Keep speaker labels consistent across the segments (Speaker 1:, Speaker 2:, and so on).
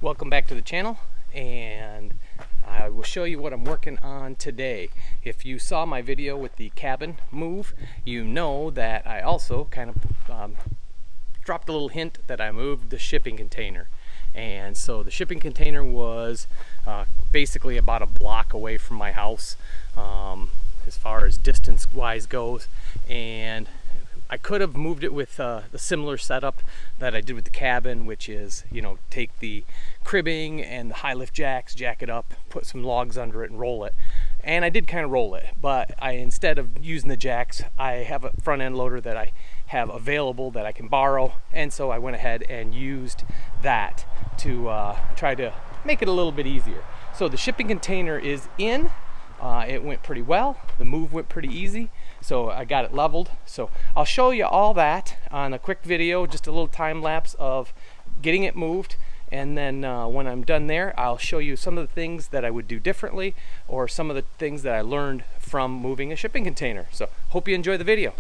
Speaker 1: Welcome back to the channel, and I will show you what I'm working on today. If you saw my video with the cabin move, you know that I also kind of dropped a little hint that I moved the shipping container. And so the shipping container was basically about a block away from my house as far as distance wise goes, and I could have moved it with the similar setup that I did with the cabin, which is, you know, take the cribbing and the high lift jacks, jack it up, put some logs under it and roll it. And I did kind of roll it, but instead of using the jacks, I have a front end loader that I have available that I can borrow, and so I went ahead and used that to try to make it a little bit easier. So the shipping container is in. It went pretty well. The move went pretty easy, so I got it leveled. So I'll show you all that on a quick video, just a little time lapse of getting it moved, and then when I'm done there, I'll show you some of the things that I would do differently, or some of the things that I learned from moving a shipping container. So hope you enjoy the video.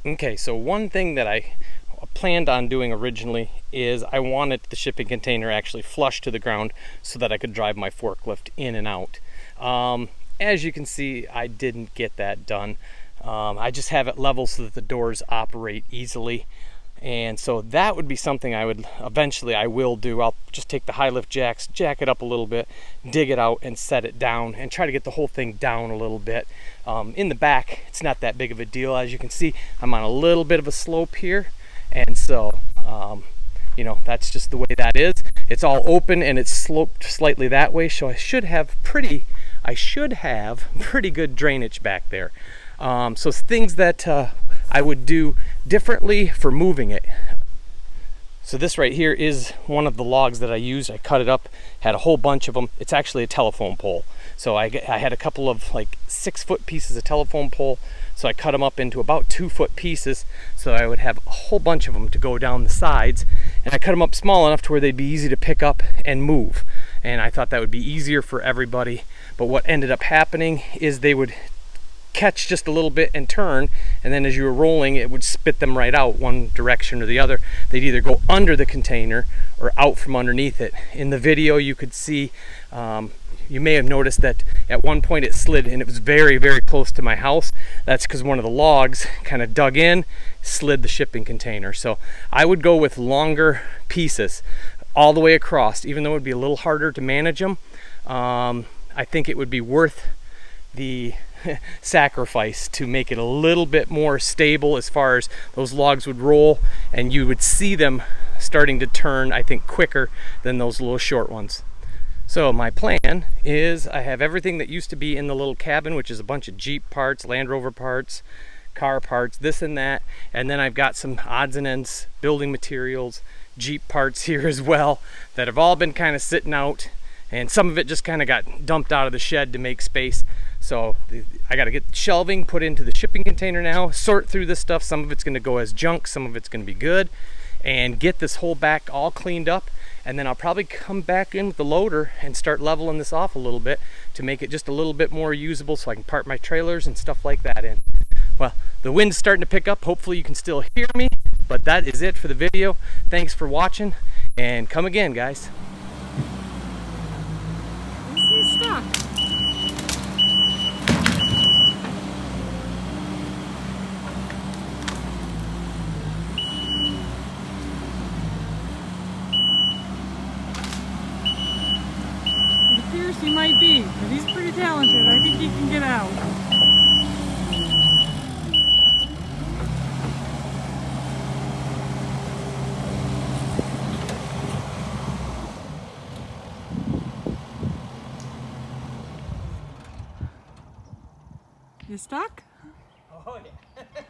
Speaker 1: Okay, so one thing that I planned on doing originally is I wanted the shipping container actually flush to the ground so that I could drive my forklift in and out. As you can see, I didn't get that done. I just have it level so that the doors operate easily. And so that would be something I will do. I'll just take the high lift jacks, jack it up a little bit, dig it out and set it down and try to get the whole thing down a little bit. In the back, it's not that big of a deal. As you can see, I'm on a little bit of a slope here. And so, you know, that's just the way that is. It's all open and it's sloped slightly that way. So I should have pretty good drainage back there. So things that I would do differently for moving it. So this right here is one of the logs that I used. I cut it up, had a whole bunch of them. It's actually a telephone pole. So I had a couple of like 6-foot pieces of telephone pole. So I cut them up into about 2-foot pieces. So I would have a whole bunch of them to go down the sides. And I cut them up small enough to where they'd be easy to pick up and move. And I thought that would be easier for everybody. But what ended up happening is they would catch just a little bit and turn, and then as you were rolling it would spit them right out one direction or the other. They'd either go under the container or out from underneath it. In the video you could see, you may have noticed that at one point it slid, and it was very, very close to my house. That's because one of the logs kind of dug in, slid the shipping container. So I would go with longer pieces all the way across, even though it would be a little harder to manage them. I think it would be worth the sacrifice to make it a little bit more stable as far as those logs would roll, and you would see them starting to turn, I think, quicker than those little short ones. So my plan is I have everything that used to be in the little cabin, which is a bunch of Jeep parts, Land Rover parts, car parts, this and that, and then I've got some odds and ends building materials, Jeep parts here as well, that have all been kind of sitting out, and some of it just kind of got dumped out of the shed to make space. So I got to get shelving put into the shipping container now, sort through this stuff. Some of it's going to go as junk, some of it's going to be good, and get this whole back all cleaned up. And then I'll probably come back in with the loader and start leveling this off a little bit to make it just a little bit more usable so I can park my trailers and stuff like that in. Well, the wind's starting to pick up. Hopefully you can still hear me, but that is it for the video. Thanks for watching, and come again, guys.
Speaker 2: He's stuck. It appears he might be, but he's pretty talented. I think he can get out. You stuck?
Speaker 1: Oh yeah.